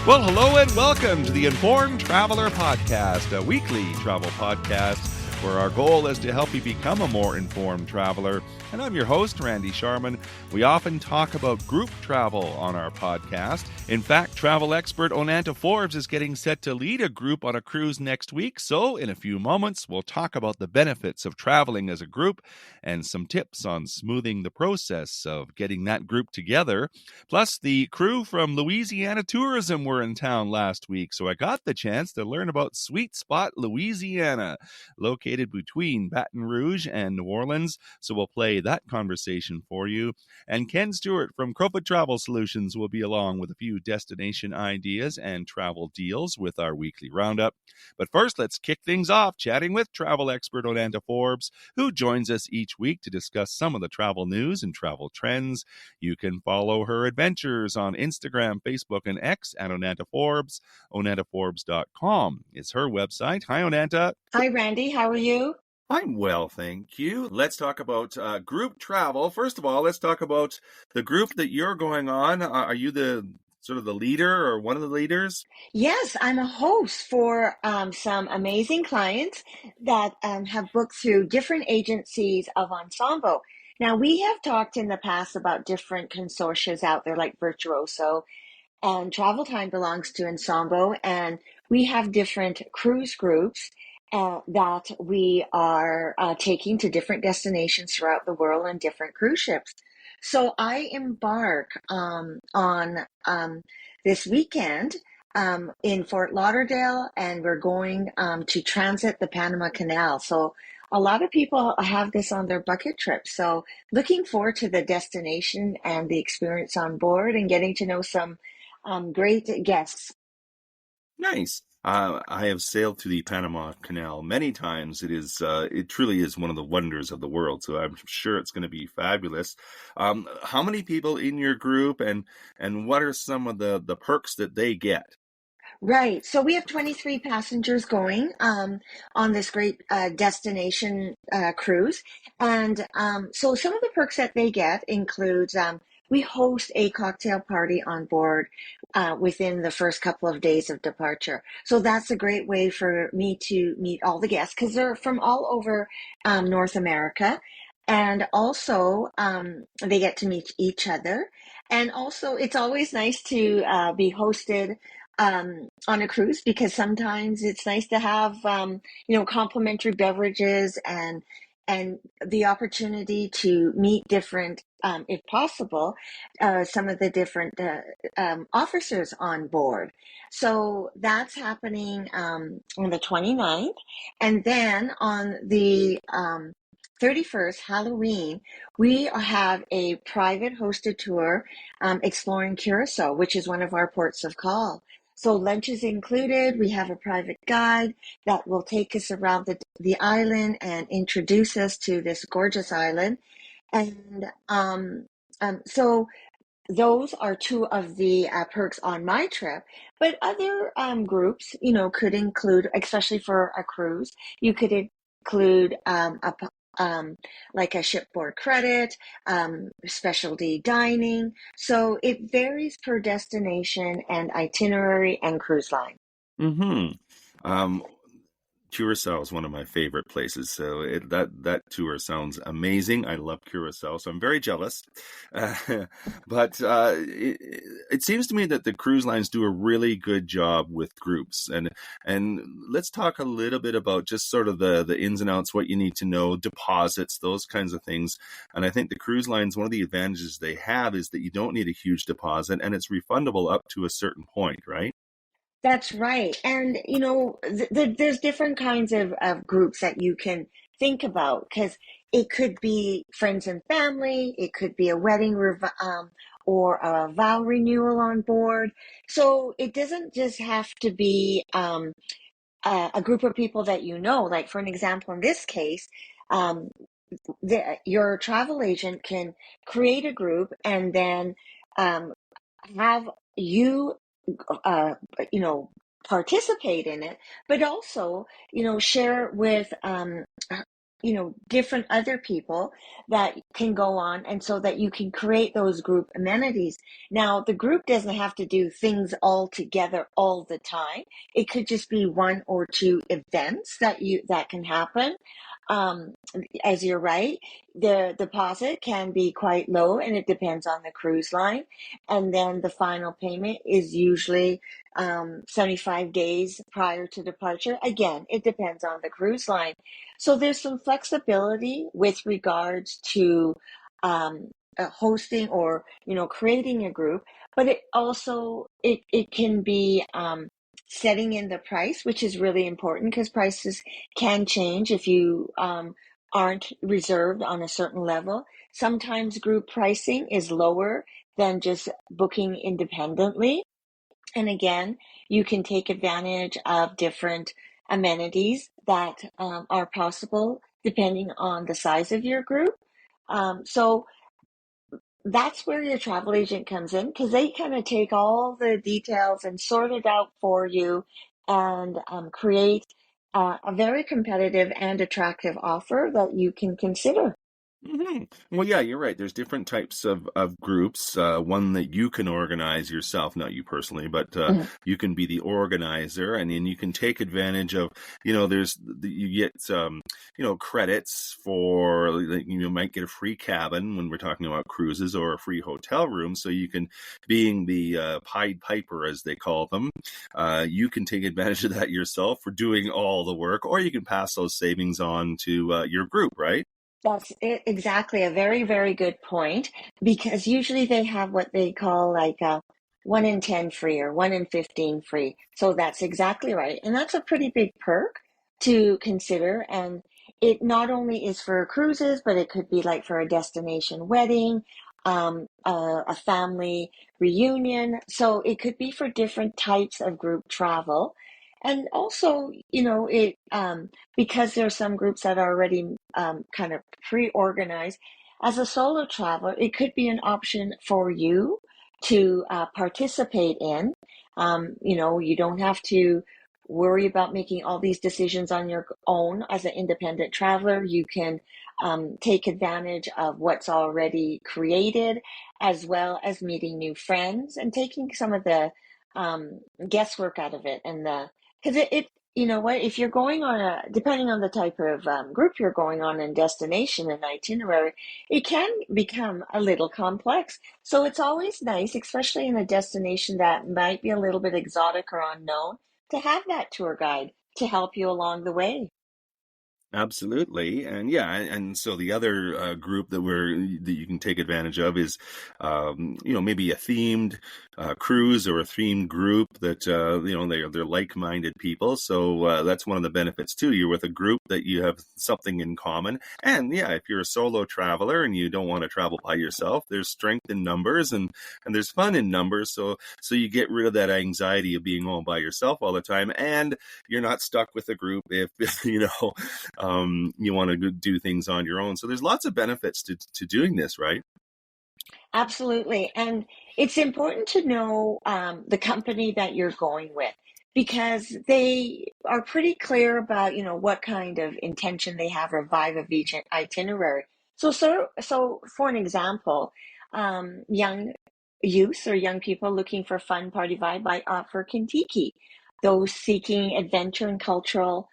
Well, hello and welcome to the Informed Traveler Podcast, a weekly travel podcast where our goal is to help you become a more informed traveler. And I'm your host, Randy Sharman. We often talk about group travel on our podcast. In fact, travel expert Onanta Forbes is getting set to lead a group on a cruise next week. So in a few moments, we'll talk about the benefits of traveling as a group and some tips on smoothing the process of getting that group together. Plus, the crew from Louisiana Tourism were in town last week, so I got the chance to learn about Sweet Spot Louisiana, located between Baton Rouge and New Orleans. So we'll play that conversation for you. And Ken Stewart from Crowfoot Travel Solutions will be along with a few destination ideas and travel deals with our weekly roundup. But first, let's kick things off chatting with travel expert Onanta Forbes, who joins us each week to discuss some of the travel news and travel trends. You can follow her adventures on Instagram, Facebook, and X at Onanta Forbes. OnantaForbes.com is her website. Hi, Onanta. Hi, Randy. How are you? I'm well, thank you. Let's talk about group travel. First of all, let's talk about the group that you're going on. Are you the sort of the leader or one of the leaders? Yes, I'm a host for some amazing clients that have booked through different agencies of Ensemble. Now, we have talked in the past about different consortia out there like Virtuoso, and Travel Time belongs to Ensemble, and we have different cruise groups that we are taking to different destinations throughout the world on different cruise ships. So I embark on this weekend in Fort Lauderdale, and we're going to transit the Panama Canal. So a lot of people have this on their bucket trip. So looking forward to the destination and the experience on board and getting to know some great guests. Nice. I have sailed through the Panama Canal many times. It truly is one of the wonders of the world. So I'm sure it's going to be fabulous. How many people in your group, and what are some of the perks that they get? Right. So we have 23 passengers going on this great destination cruise. And so some of the perks that they get includes we host a cocktail party on board within the first couple of days of departure. So that's a great way for me to meet all the guests because they're from all over North America. And also, they get to meet each other. And also, it's always nice to be hosted on a cruise because sometimes it's nice to have complimentary beverages and the opportunity to meet different if possible some of the different officers on board. So that's happening on the 29th, and then on the 31st, Halloween, we have a private hosted tour exploring Curacao, which is one of our ports of call. So lunch is included. We have a private guide that will take us around the island and introduce us to this gorgeous island. And so those are two of the perks on my trip. But other groups, could include, especially for a cruise, you could include like a shipboard credit, specialty dining. So it varies per destination and itinerary and cruise line. Mm-hmm. Curacao is one of my favorite places, so that tour sounds amazing. I love Curacao, so I'm very jealous. But it seems to me that the cruise lines do a really good job with groups, and let's talk a little bit about just sort of the ins and outs, what you need to know, deposits, those kinds of things. And I think the cruise lines, one of the advantages they have is that you don't need a huge deposit, and it's refundable up to a certain point, right? That's right. And, there's different kinds of groups that you can think about because it could be friends and family, it could be a wedding or a vow renewal on board. So it doesn't just have to be a group of people that you know. Like, for an example, in this case, um, your travel agent can create a group and then um, have you uh, you know, participate in it, but also, share with different other people that can go on, and so that you can create those group amenities. Now, the group doesn't have to do things all together all the time. It could just be one or two events that can happen. Um, as you're right, the deposit can be quite low, and it depends on the cruise line. And then the final payment is usually 75 days prior to departure. Again, it depends on the cruise line. So there's some flexibility with regards to hosting, or creating a group, but it can be setting in the price, which is really important because prices can change if you aren't reserved on a certain level. Sometimes group pricing is lower than just booking independently. And again, you can take advantage of different amenities that are possible depending on the size of your group. So that's where your travel agent comes in, because they kind of take all the details and sort it out for you, and create a very competitive and attractive offer that you can consider. Hmm. Well, yeah, you're right. There's different types of groups. One that you can organize yourself, not you personally, but Mhm. you can be the organizer, and then you can take advantage of, you get, credits for, like, you might get a free cabin when we're talking about cruises, or a free hotel room. So you can, being the Pied Piper, as they call them, you can take advantage of that yourself for doing all the work, or you can pass those savings on to your group, right? That's it, exactly. A very, very good point. Because usually they have what they call like a 1 in 10 free, or 1 in 15 free. So that's exactly right. And that's a pretty big perk to consider. And it not only is for cruises, but it could be like for a destination wedding, a family reunion. So it could be for different types of group travel. And also, because there are some groups that are already kind of pre-organized. As a solo traveler, it could be an option for you to participate in. You don't have to worry about making all these decisions on your own as an independent traveler. You can take advantage of what's already created, as well as meeting new friends and taking some of the guesswork out of it, and because it you know what, if you're going on depending on the type of group you're going on, and destination and itinerary, it can become a little complex. So it's always nice, especially in a destination that might be a little bit exotic or unknown, to have that tour guide to help you along the way. Absolutely, and yeah, and so the other group that you can take advantage of is, maybe a themed cruise, or a themed group that they're like-minded people. So that's one of the benefits too. You're with a group that you have something in common, and yeah, if you're a solo traveler and you don't want to travel by yourself, there's strength in numbers, and there's fun in numbers. So you get rid of that anxiety of being all by yourself all the time, and you're not stuck with a group if you want to do things on your own. So there's lots of benefits to doing this, right? Absolutely. And it's important to know the company that you're going with, because they are pretty clear about, what kind of intention they have, or vibe of each itinerary. So for an example, young youth or young people looking for fun party vibe might opt for Kentucky. Those seeking adventure and cultural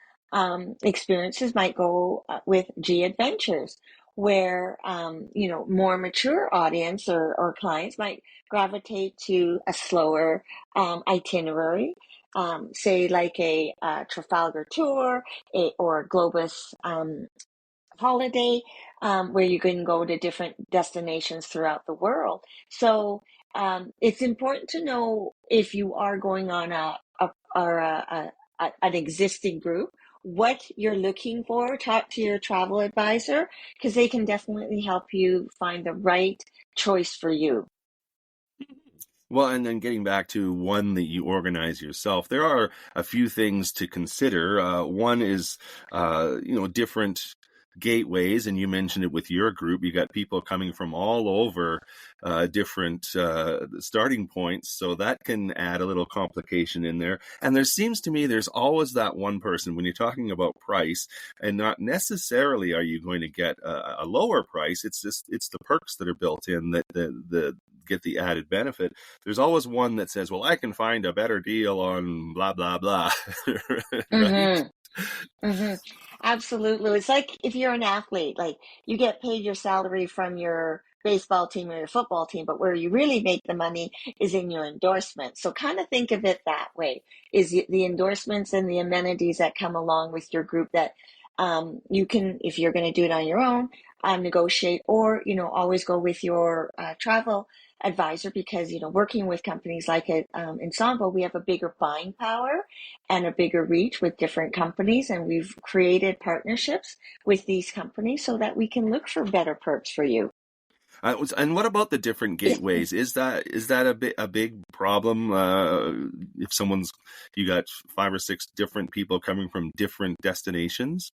experiences might go with G Adventures, where more mature audience, or clients might gravitate to a slower itinerary, say like a Trafalgar tour, or a Globus holiday, where you can go to different destinations throughout the world. So it's important to know, if you are going on an existing group, what you're looking for. Talk to your travel advisor, because they can definitely help you find the right choice for you. Well, and then getting back to one that you organize yourself, there are a few things to consider. One is, different. gateways, and you mentioned it with your group. You got people coming from all over different starting points, so that can add a little complication in there. And there seems to me there's always that one person when you're talking about price, and not necessarily are you going to get a lower price. It's the perks that are built in that the get the added benefit. There's always one that says, well, I can find a better deal on blah blah blah. Right? Mm-hmm. Mm-hmm. Absolutely. It's like if you're an athlete, like you get paid your salary from your baseball team or your football team, but where you really make the money is in your endorsements. So kind of think of it that way, is the endorsements and the amenities that come along with your group that you can, if you're going to do it on your own, negotiate, or, always go with your travel advisor, because, working with companies like it, Ensemble, we have a bigger buying power and a bigger reach with different companies. And we've created partnerships with these companies so that we can look for better perks for you. And what about the different gateways? Is that a big problem? If you got 5 or 6 different people coming from different destinations?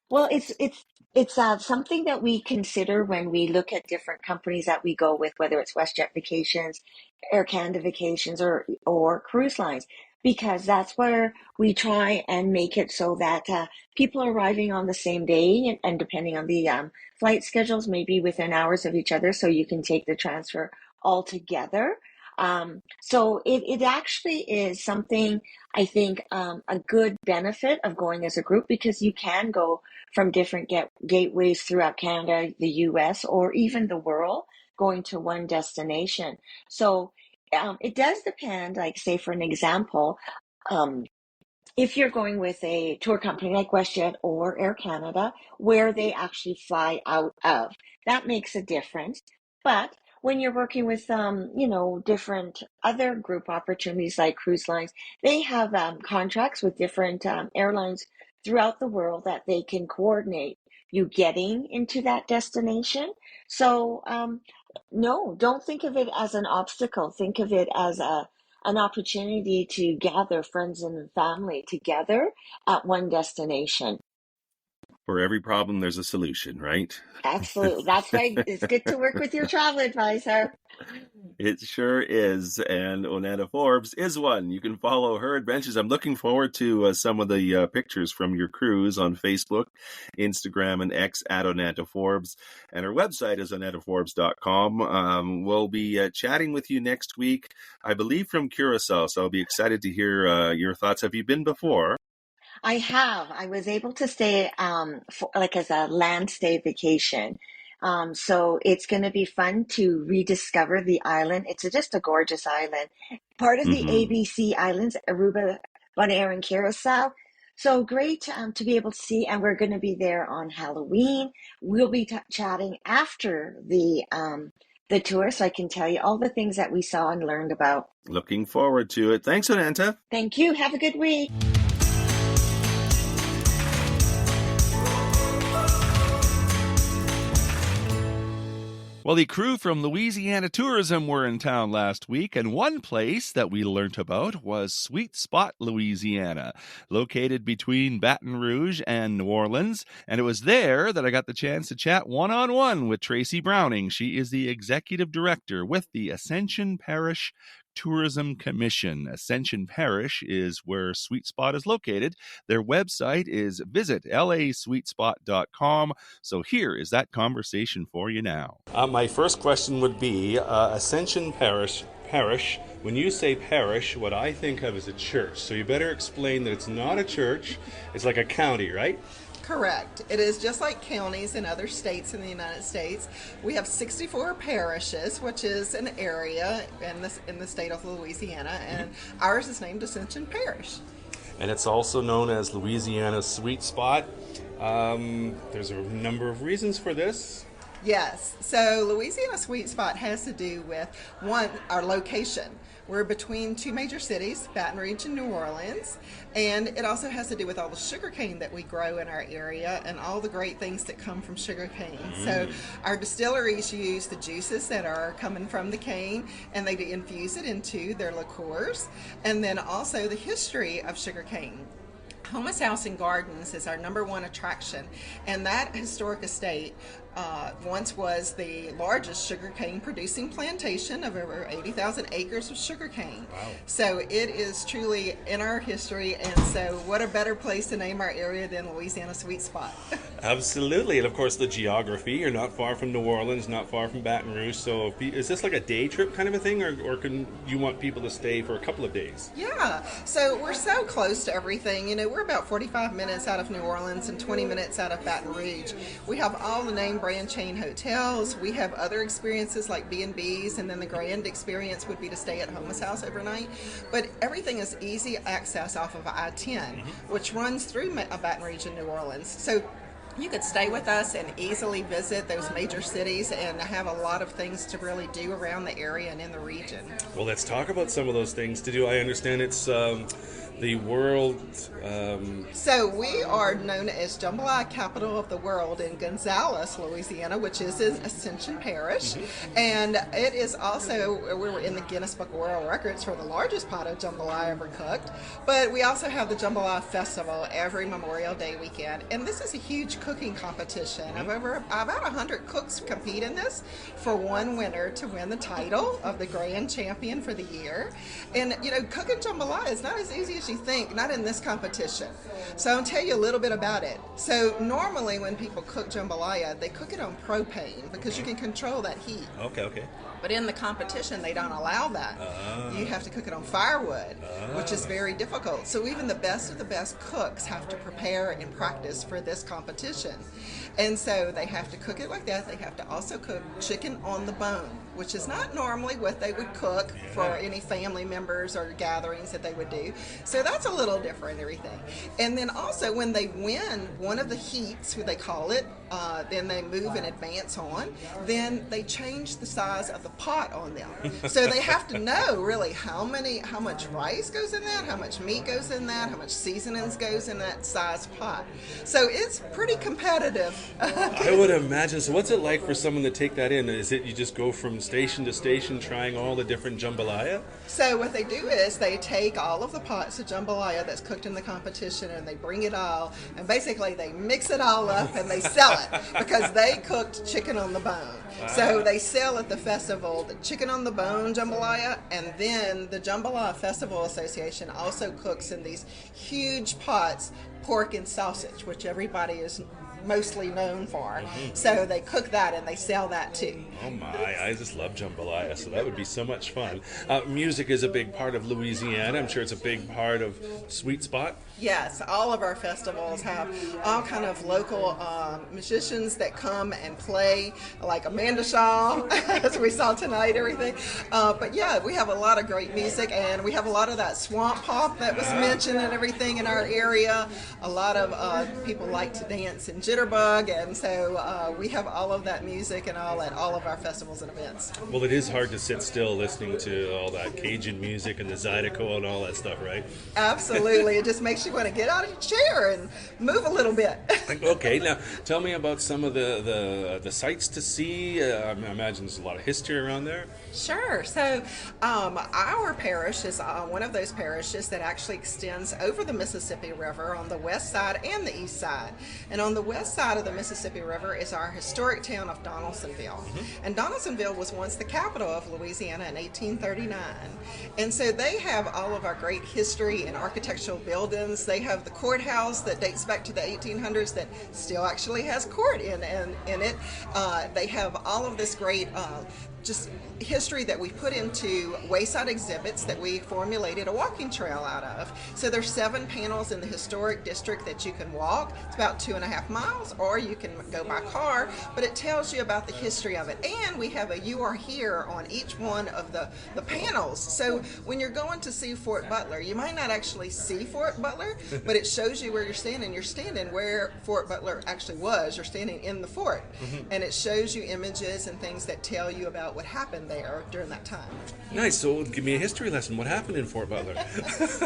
Well, it's something that we consider when we look at different companies that we go with, whether it's WestJet Vacations, Air Canada Vacations, or cruise lines, because that's where we try and make it so that people are arriving on the same day, and depending on the flight schedules, maybe within hours of each other, so you can take the transfer all together. So it actually is something, I think, a good benefit of going as a group, because you can go from different gateways throughout Canada, the US, or even the world, going to one destination. So it does depend, like, say, for an example, um, if you're going with a tour company like WestJet or Air Canada, where they actually fly out of, that makes a difference. But when you're working with, different other group opportunities like cruise lines, they have contracts with different airlines throughout the world that they can coordinate you getting into that destination. So, no, don't think of it as an obstacle. Think of it as an opportunity to gather friends and family together at one destination. For every problem, there's a solution, right? Absolutely. That's why it's good to work with your travel advisor. It sure is. And Onanta Forbes is one. You can follow her adventures. I'm looking forward to some of the pictures from your cruise on Facebook, Instagram, and X at Onanta Forbes. And her website is onantaforbes.com. We'll be chatting with you next week, I believe, from Curacao. So I'll be excited to hear your thoughts. Have you been before? I have. I was able to stay like as a land stay vacation. So it's going to be fun to rediscover the island. It's just a gorgeous island, part of the Mm-hmm. ABC Islands, Aruba, Bonaire, and Curacao. So great to be able to see, and we're going to be there on Halloween. We'll be chatting after the tour, so I can tell you all the things that we saw and learned about. Looking forward to it. Thanks, Onanta. Thank you. Have a good week. Well, the crew from Louisiana Tourism were in town last week, and one place that we learnt about was Sweet Spot Louisiana, located between Baton Rouge and New Orleans. And it was there that I got the chance to chat one-on-one with Tracy Browning. She is the executive director with the Ascension Parish Tourism Commission. Ascension Parish is where Sweet Spot is located. Their website is visit lasweetspot.com. So here is that conversation for you now. My first question would be Ascension Parish. When you say parish, what I think of is a church. So you better explain that it's not a church. It's like a county, right? Correct. It is just like counties in other states in the United States. We have 64 parishes, which is an area in the state of Louisiana, and ours is named Ascension Parish. And it's also known as Louisiana Sweet Spot. There's a number of reasons for this. Yes. So Louisiana Sweet Spot has to do with, one, our location. We're between two major cities, Baton Rouge and New Orleans, and it also has to do with all the sugarcane that we grow in our area and all the great things that come from sugarcane. So our distilleries use the juices that are coming from the cane, and they infuse it into their liqueurs, and then also the history of sugarcane. Homus House and Gardens is our #1 attraction, and that historic estate once was the largest sugarcane producing plantation of over 80,000 acres of sugarcane. Wow. So it is truly in our history, and so what a better place to name our area than Louisiana Sweet Spot. Absolutely, and of course the geography. You're not far from New Orleans, not far from Baton Rouge. So is this like a day trip kind of a thing, or can you want people to stay for a couple of days? Yeah, so we're so close to everything. You know, we're about 45 minutes out of New Orleans and 20 minutes out of Baton Rouge. We have all the name brand chain hotels. We have other experiences like B&Bs, and then the grand experience would be to stay at Homus House overnight. But everything is easy access off of I-10, which runs through Baton Rouge and New Orleans. So you could stay with us and easily visit those major cities and have a lot of things to really do around the area and in the region. Well, let's talk about some of those things to do. I understand it's the world. So we are known as Jambalaya Capital of the World in Gonzales, Louisiana, which is in Ascension Parish. And it is also, we were in the Guinness Book of World Records for the largest pot of jambalaya ever cooked. But we also have the Jambalaya Festival every Memorial Day weekend. And this is a huge cooking competition. Of over about 100 cooks compete in this for one winner to win the title of the grand champion for the year. And, you know, cooking jambalaya is not as easy as you think, not in this competition. So I'll tell you a little bit about it. So normally when people cook jambalaya, they cook it on propane because you can control that heat. Okay. But in the competition, they don't allow that. You have to cook it on firewood, which is very difficult. So even the best of the best cooks have to prepare and practice for this competition. And so they have to cook it like that. They have to also cook chicken on the bone, which is not normally what they would cook for any family members or gatherings that they would do. So that's a little different, everything. And then also when they win one of the heats, what they call it, then they move and advance on, then they change the size of the pot on them. So they have to know really how much rice goes in that, how much meat goes in that, how much seasonings goes in that size pot. So it's pretty competitive. I would imagine. So what's it like for someone to take that in? Is it you just go from station to station trying all the different jambalaya? So what they do is they take all of the pots of jambalaya that's cooked in the competition and they bring it all, and basically they mix it all up and they sell it because they cooked chicken on the bone. So they sell at the festival the chicken on the bone jambalaya, and then the Jambalaya Festival Association also cooks in these huge pots pork and sausage, which everybody is mostly known for. So they cook that and they sell that too. Oh my, I just love jambalaya, so that would be so much fun. Music is a big part of Louisiana. I'm sure it's a big part of Sweet Spot. Yes, all of our festivals have all kind of local musicians that come and play, like Amanda Shaw, as we saw tonight, everything. But yeah, we have a lot of great music, and we have a lot of that swamp pop that was mentioned and everything in our area. A lot of people like to dance and jitterbug, and so we have all of that music and all at all of our festivals and events. Well, it is hard to sit still listening to all that Cajun music and the Zydeco and all that stuff, right? Absolutely. It just makes you want to get out of your chair and move a little bit. Okay, now tell me about some of the sights to see. I imagine there's a lot of history around there. Sure. So our parish is one of those parishes that actually extends over the Mississippi River on the west side and the east side. And on the west side of the Mississippi River is our historic town of Donaldsonville. And Donaldsonville was once the capital of Louisiana in 1839. And so they have all of our great history and architectural buildings. They have the courthouse that dates back to the 1800s that still actually has court in it. They have all of this great just history that we put into wayside exhibits that we formulated a walking trail out of. So there's 7 panels in the historic district that you can walk. It's about 2.5 miles, or you can go by car, but it tells you about the history of it. And we have a "You Are Here" on each one of the panels. So when you're going to see Fort Butler, you might not actually see Fort Butler, but it shows you where you're standing. You're standing where Fort Butler actually was. You're standing in the fort. And it shows you images and things that tell you about what happened there during that time. Nice. So give me a history lesson. What happened in Fort Butler?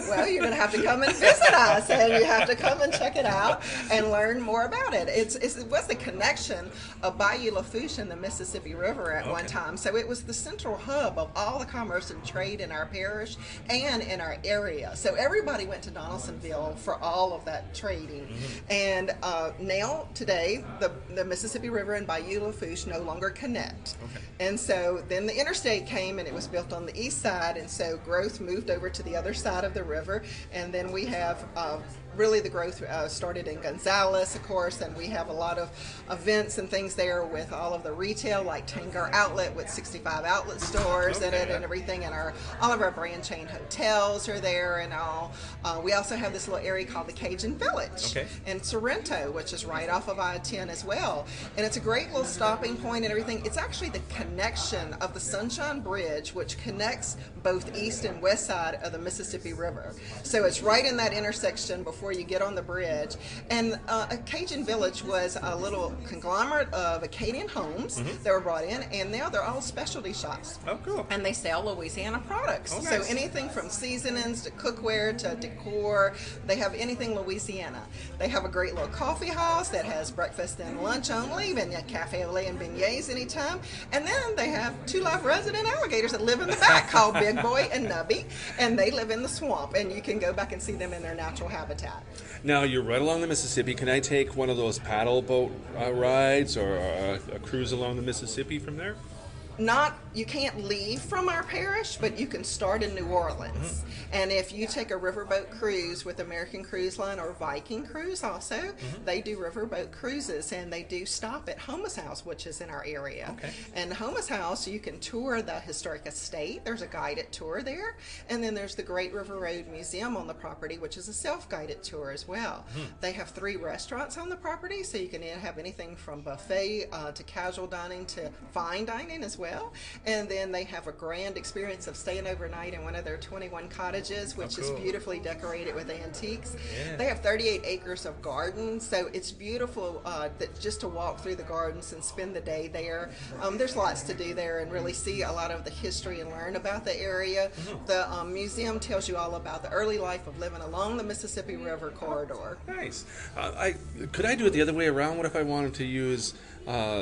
Well, you're going to have to come and visit us, and you have to come and check it out and learn more about it. It was the connection of Bayou Lafourche and the Mississippi River at one time. So it was the central hub of all the commerce and trade in our parish and in our area. So everybody went to Donaldsonville for all of that trading. And now, today, the Mississippi River and Bayou Lafourche no longer connect. And so then the interstate came, and it was built on the east side, and so growth moved over to the other side of the river. And then we have really the growth started in Gonzales, of course, and we have a lot of events and things there with all of the retail, like Tanger Outlet with 65 outlet stores in it and everything, and all of our brand chain hotels are there and all. We also have this little area called the Cajun Village in Sorrento, which is right off of I-10 as well, and it's a great little stopping point and everything. It's actually the connection of the Sunshine Bridge, which connects both east and west side of the Mississippi River. So it's right in that intersection before you get on the bridge. And Cajun Village was a little conglomerate of Acadian homes that were brought in, and now they're all specialty shops. Oh, cool. And they sell Louisiana products. Oh, nice. So anything from seasonings to cookware to decor, they have anything Louisiana. They have a great little coffee house that has breakfast and lunch only, and a cafe au lait and beignets anytime. And then they have two live resident alligators that live in the back called Big Boy and Nubby, and they live in the swamp, and you can go back and see them in their natural habitat. Now, you're right along the Mississippi. Can I take one of those paddle boat rides or a cruise along the Mississippi from there? You can't leave from our parish, but you can start in New Orleans. And if you take a riverboat cruise with American Cruise Line or Viking Cruise also, they do riverboat cruises, and they do stop at Homa's House, which is in our area. And Homa's House, you can tour the historic estate. There's a guided tour there. And then there's the Great River Road Museum on the property, which is a self-guided tour as well. They have 3 restaurants on the property, so you can have anything from buffet to casual dining to fine dining as well. And then they have a grand experience of staying overnight in one of their 21 cottages, which is beautifully decorated with antiques. They have 38 acres of gardens, so it's beautiful just to walk through the gardens and spend the day there. There's lots to do there and really see a lot of the history and learn about the area. The museum tells you all about the early life of living along the Mississippi River corridor. Nice. Could I do it the other way around? What if I wanted to use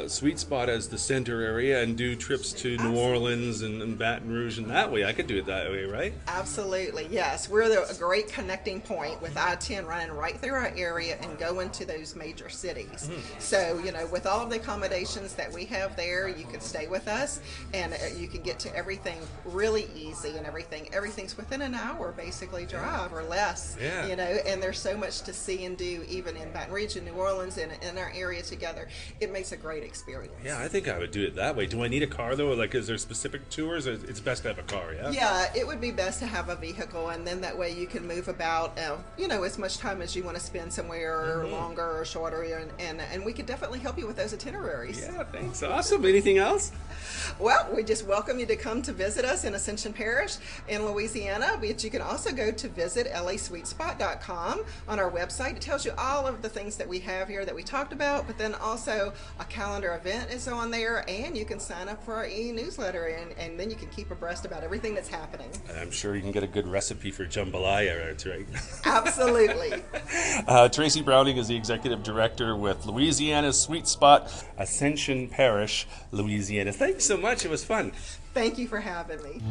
Sweet Spot as the center area and do trips to New Orleans and Baton Rouge, and that way I could do it that way, right? Absolutely, yes. We're a great connecting point with I-10 running right through our area and going to those major cities. So, with all of the accommodations that we have there, you can stay with us and you can get to everything really easy and everything's within an hour basically drive or less. And there's so much to see and do even in Baton Rouge and New Orleans and in our area together. It makes a great experience. Yeah, I think I would do it that way. Do I need a car though? Like, is there specific tours, or it's best to have a car? Yeah, it would be best to have a vehicle, and then that way you can move about as much time as you want to spend somewhere longer or shorter, and we could definitely help you with those itineraries. Yeah, thanks. Awesome. Anything else? Well, we just welcome you to come to visit us in Ascension Parish in Louisiana, but you can also go to visit lasweetspot.com on our website. It tells you all of the things that we have here that we talked about, but then also a calendar event is on there, and you can sign up for our e-newsletter, and then you can keep abreast about everything that's happening. And I'm sure you can get a good recipe for jambalaya, that's right. Absolutely. Tracy Browning is the Executive Director with Louisiana's Sweet Spot, Ascension Parish, Louisiana. Thanks so much. It was fun. Thank you for having me.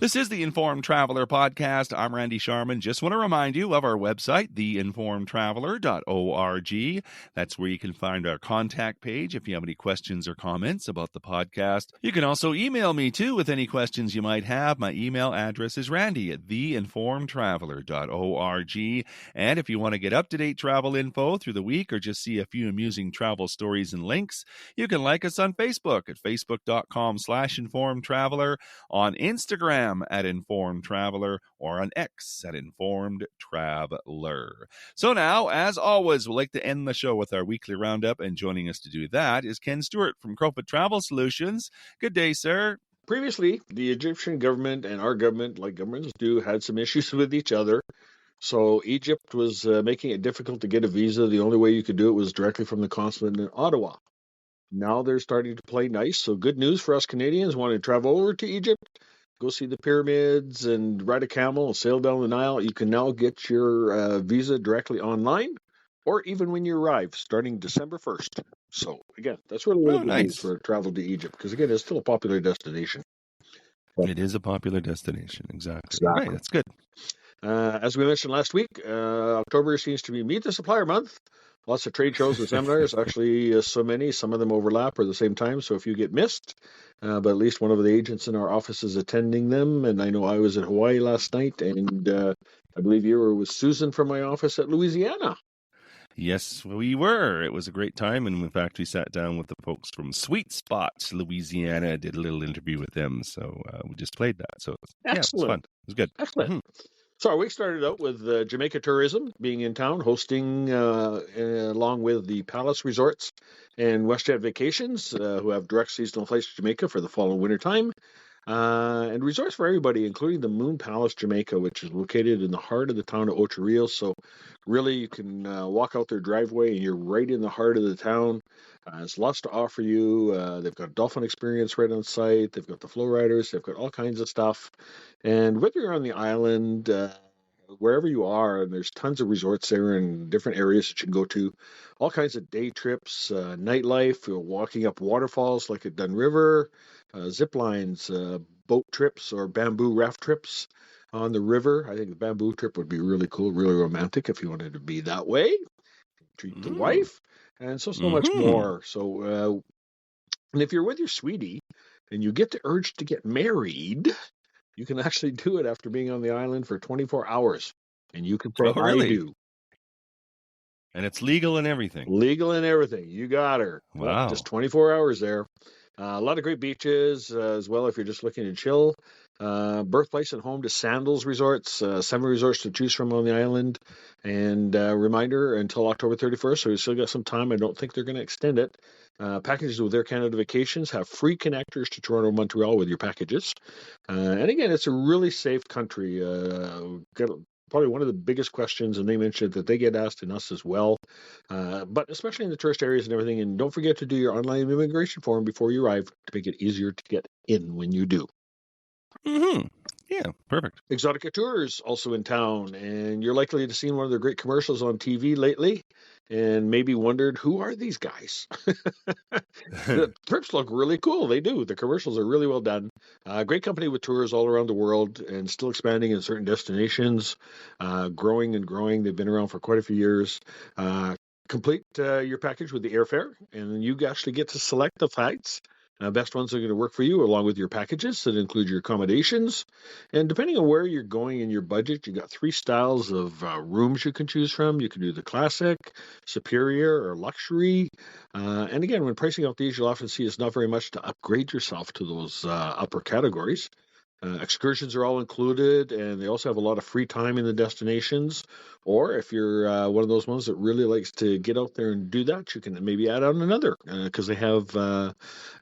This is the Informed Traveler Podcast. I'm Randy Sharman. Just want to remind you of our website, theinformedtraveler.org. That's where you can find our contact page if you have any questions or comments about the podcast. You can also email me, too, with any questions you might have. My email address is randy@theinformedtraveler.org. And if you want to get up-to-date travel info through the week or just see a few amusing travel stories and links, you can like us on Facebook at facebook.com/informedtraveler, on Instagram at Informed Traveler, or on X at Informed Traveler. So now, as always, we'd like to end the show with our weekly roundup, and joining us to do that is Ken Stewart from Crowfoot Travel Solutions. Good day, sir. Previously, the Egyptian government and our government, like governments do, had some issues with each other. So Egypt was making it difficult to get a visa. The only way you could do it was directly from the consulate in Ottawa. Now they're starting to play nice. So good news for us Canadians wanting to travel over to Egypt. go see the pyramids and ride a camel and sail down the Nile. You can now get your visa directly online or even when you arrive starting December 1st. So, again, that's really, really Oh, good news nice. for travel to Egypt because, again, it's still a popular destination. It is a popular destination. Exactly. Exactly. Right. That's good. As we mentioned last week, October seems to be Meet the Supplier Month. Lots of trade shows and seminars. Actually, so many. Some of them overlap or the same time. So if you get missed, but at least one of the agents in our office is attending them. And I know I was in Hawaii last night, and I believe you were with Susan from my office at Louisiana. Yes, we were. It was a great time. And in fact, we sat down with the folks from Sweet Spot, Louisiana, did a little interview with them. So we just played that. So, yeah, it was Excellent. fun. It was good. Excellent. Mhm. So our week started out with Jamaica Tourism being in town, hosting along with the Palace Resorts and WestJet Vacations, who have direct seasonal flights to Jamaica for the fall and winter time. And resorts for everybody, including the Moon Palace Jamaica, which is located in the heart of the town of Ocho Rios. So really you can walk out their driveway and you're right in the heart of the town. There's lots to offer you. They've got dolphin experience right on site. They've got the flow riders. They've got all kinds of stuff. And whether you're on the island, wherever you are, and there's tons of resorts there in different areas that you can go to, all kinds of day trips, nightlife, walking up waterfalls like at Dun River, zip lines, boat trips, or bamboo raft trips on the river. I think the bamboo trip would be really cool, really romantic if you wanted to be that way. Treat the wife, and so much more. So, and if you're with your sweetie and you get the urge to get married, you can actually do it after being on the island for 24 hours. And you can say, Oh, really? I do. And it's legal and everything. Legal and everything. You got her. Wow. Just 24 hours there. A lot of great beaches as well if you're just looking to chill. Birthplace and home to Sandals Resorts, 7 resorts to choose from on the island. And reminder, until October 31st, so you still got some time. I don't think they're going to extend it. Packages with Air Canada Vacations have free connectors to Toronto and Montreal with your packages. And again, it's a really safe country. Probably one of the biggest questions, and they mentioned that they get asked in us as well, but especially in the tourist areas and everything. And don't forget to do your online immigration form before you arrive to make it easier to get in when you do. Mm-hmm. Yeah, perfect. Exotica Tours also in town, and you're likely to have seen one of their great commercials on TV lately and maybe wondered, who are these guys? The trips look really cool. They do. The commercials are really well done. Great company with tours all around the world and still expanding in certain destinations, growing and growing. They've been around for quite a few years. Complete your package with the airfare, and then you actually get to select the flights. Best ones are going to work for you, along with your packages that include your accommodations. And depending on where you're going in your budget, you got 3 styles of rooms you can choose from. You can do the classic, superior, or luxury. And again, when pricing out these, you'll often see it's not very much to upgrade yourself to those upper categories. Excursions are all included, and they also have a lot of free time in the destinations. Or if you're one of those ones that really likes to get out there and do that, you can maybe add on another because they have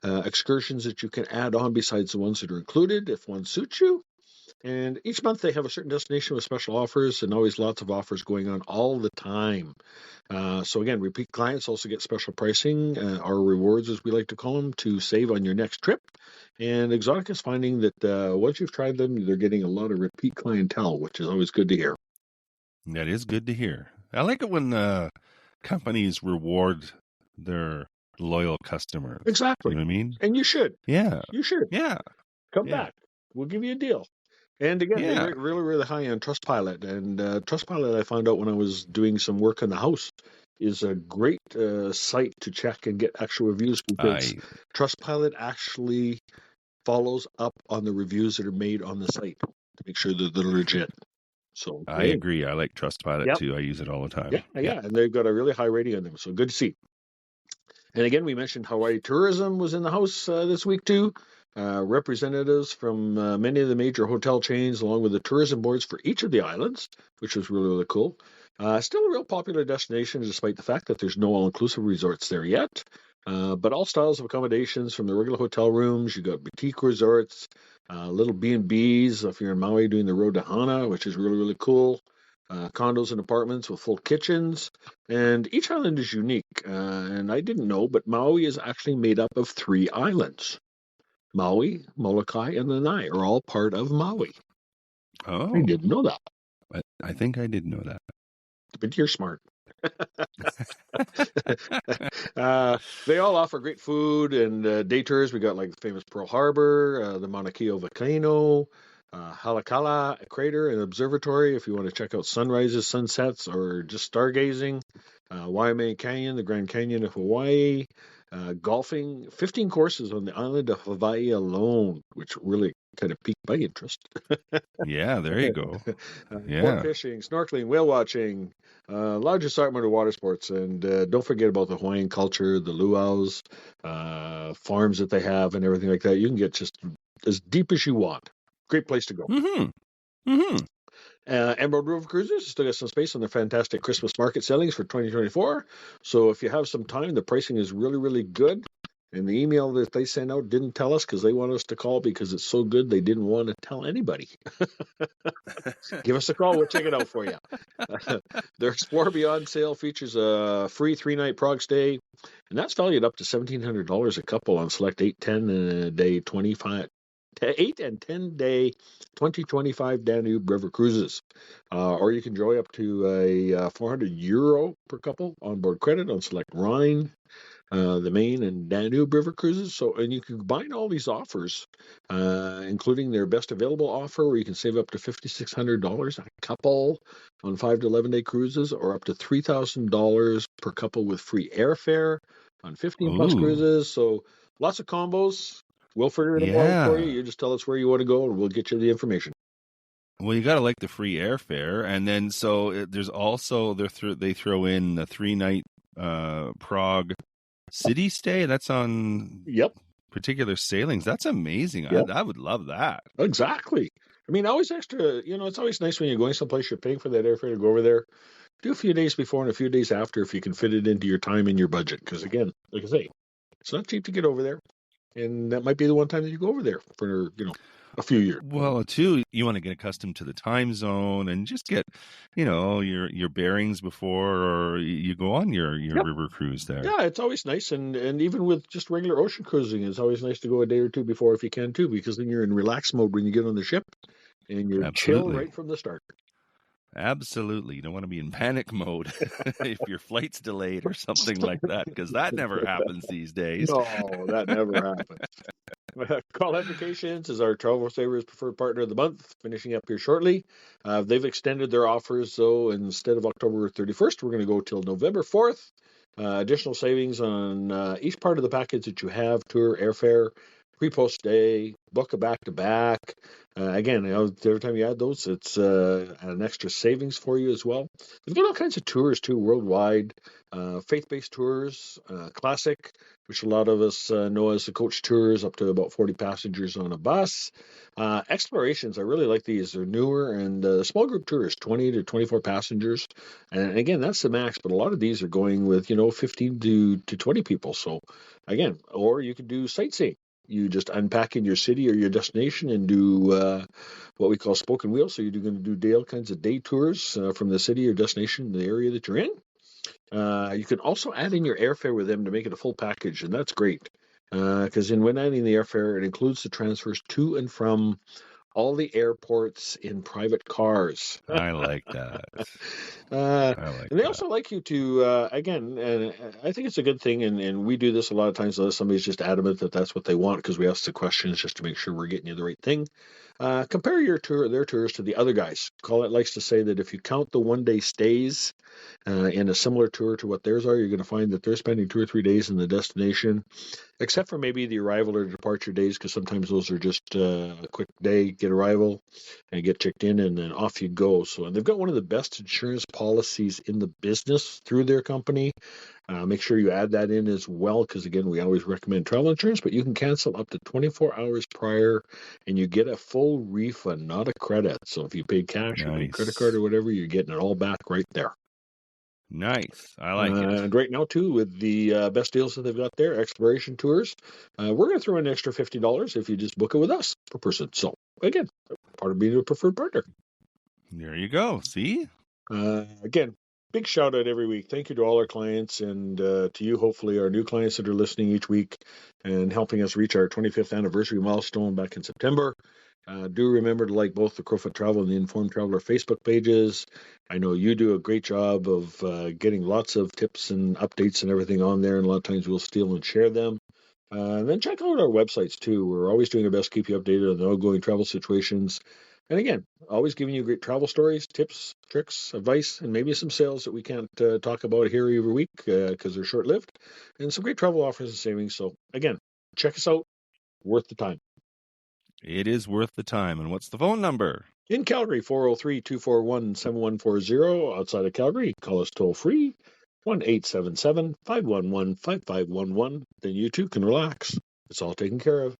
excursions that you can add on besides the ones that are included if one suits you. And each month they have a certain destination with special offers, and always lots of offers going on all the time. So again, repeat clients also get special pricing, or rewards as we like to call them, to save on your next trip. And Exotic is finding that once you've tried them, they're getting a lot of repeat clientele, which is always good to hear. That is good to hear. I like it when companies reward their loyal customers. Exactly. You know what I mean? And you should. Yeah. You should. Yeah. Come back. We'll give you a deal. And again, Yeah. they rate really, really high on Trustpilot. And Trustpilot, I found out when I was doing some work on the house, is a great site to check and get actual reviews because Trustpilot actually follows up on the reviews that are made on the site to make sure that they're legit. So I agree. I like Trustpilot too. I use it all the time. Yeah. And they've got a really high rating on them. So good to see. And again, we mentioned Hawaii Tourism was in the house this week too. Representatives from many of the major hotel chains, along with the tourism boards for each of the islands, which was really, really cool. Still a real popular destination, despite the fact that there's no all-inclusive resorts there yet. But all styles of accommodations, from the regular hotel rooms, you got boutique resorts, little B&Bs if you're in Maui doing the road to Hana, which is really, really cool. Condos and apartments with full kitchens. And each island is unique. And I didn't know, but Maui is actually made up of 3 islands. Maui, Molokai, and Lanai are all part of Maui. I Oh, didn't know that, I think I did know that. but you're smart. They all offer great food and day tours. We got like the famous Pearl Harbor, the Mauna Kea volcano, Halakala crater and observatory. If you want to check out sunrises, sunsets, or just stargazing, Waimea Canyon, the Grand Canyon of Hawaii, golfing. 15 courses on the island of Hawaii alone, which really kind of piqued my interest. Yeah, there you go. Sport Yeah. fishing, snorkeling, whale watching, large assortment of water sports, and don't forget about the Hawaiian culture, the luau's, farms that they have, and everything like that. You can get just as deep as you want. Great place to go. Mm-hmm. Mm-hmm. Emerald River Cruises still got some space on their fantastic Christmas market sailings for 2024. So if you have some time, the pricing is really, really good. And the email that they sent out didn't tell us because they want us to call because it's so good they didn't want to tell anybody. Give us a call. We'll check it out for you. Their Explore Beyond sale features a free 3-night Prague stay, and that's valued up to $1,700 a couple on select 8 and 10 day 2025 Danube River cruises. Or you can enjoy up to a €400 per couple on board credit on select Rhine, the Main and Danube River cruises. So, and you can combine all these offers, including their best available offer, where you can save up to $5,600 a couple on 5 to 11 day cruises, or up to $3,000 per couple with free airfare on 15 plus Ooh. cruises. So, lots of combos. We'll figure it all out for you. Yeah. You just tell us where you want to go, and we'll get you the information. Well, you got to like the free airfare, and then there's also they throw in the 3-night Prague city stay. That's on Yep. particular sailings. That's amazing. Yep. I would love that. Exactly. I mean, always extra, it's always nice when you're going someplace, you're paying for that airfare to go over there. Do a few days before and a few days after if you can fit it into your time and your budget. Because again, like I say, it's not cheap to get over there. And that might be the one time that you go over there for, a few years. Well, too, you want to get accustomed to the time zone and just get, your bearings before you go on your Yep. river cruise there. Yeah, it's always nice. And even with just regular ocean cruising, it's always nice to go a day or two before if you can too, because then you're in relax mode when you get on the ship and you're chill Absolutely. right from the start. Absolutely. You don't want to be in panic mode if your flight's delayed or something like that, because that never happens these days. No, that never happens. Call Applications is our Travel Savers preferred partner of the month, finishing up here shortly. They've extended their offers, though. Instead of October 31st, we're going to go till November 4th. Additional savings on each part of the package that you have: tour, airfare, pre-post stay, book a back-to-back. Again, every time you add those, it's an extra savings for you as well. They've got all kinds of tours, too, worldwide. Faith-based tours, classic, which a lot of us know as the coach tours, up to about 40 passengers on a bus. Explorations, I really like these. They're newer, and small group tours, 20 to 24 passengers. And again, that's the max, but a lot of these are going with, 15 to 20 people. So again, or you could do sightseeing. You just unpack in your city or your destination and do what we call spoke and wheel. So you're going to do all kinds of day tours from the city or destination, the area that you're in. You can also add in your airfare with them to make it a full package, and that's great. Because when adding the airfare, it includes the transfers to and from all the airports in private cars. I like that. And they also like you to, again, and I think it's a good thing, and we do this a lot of times unless somebody's just adamant that that's what they want, because we ask the questions just to make sure we're getting you the right thing. Compare their tours to the other guys. Colette likes to say that if you count the one-day stays in a similar tour to what theirs are, you're going to find that they're spending 2 or 3 days in the destination, except for maybe the arrival or departure days, because sometimes those are just a quick day, get arrival and get checked in, and then off you go. So, and they've got one of the best insurance policies in the business through their company. Make sure you add that in as well, because again, we always recommend travel insurance, but you can cancel up to 24 hours prior and you get a full refund, not a credit. So if you paid cash or paid credit card or whatever, you're getting it all back right there. Nice. I like it. And right now, too, with the best deals that they've got there, exploration tours, we're going to throw in an extra $50 if you just book it with us per person. So, again, part of being a preferred partner. There you go. See? Again, big shout out every week. Thank you to all our clients and to you, hopefully, our new clients that are listening each week and helping us reach our 25th anniversary milestone back in September. Do remember to like both the Crowfoot Travel and the Informed Traveler Facebook pages. I know you do a great job of getting lots of tips and updates and everything on there, and a lot of times we'll steal and share them. And then check out our websites too. We're always doing our best to keep you updated on the ongoing travel situations. And again, always giving you great travel stories, tips, tricks, advice, and maybe some sales that we can't talk about here every week because they're short lived, and some great travel offers and savings. So, again, check us out. Worth the time. It is worth the time. And what's the phone number? In Calgary, 403-241-7140. Outside of Calgary, call us toll free, 1-877-511-5511. Then you too can relax. It's all taken care of.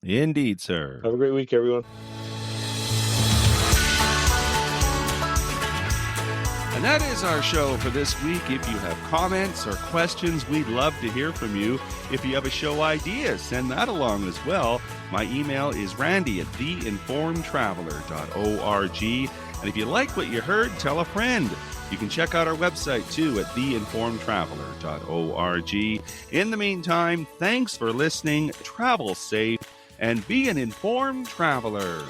Indeed, sir. Have a great week, everyone. And that is our show for this week. If you have comments or questions, we'd love to hear from you. If you have a show idea, send that along as well. My email is randy@theinformedtraveler.org. And if you like what you heard, tell a friend. You can check out our website too at theinformedtraveler.org. In the meantime, thanks for listening, travel safe, and be an informed traveler.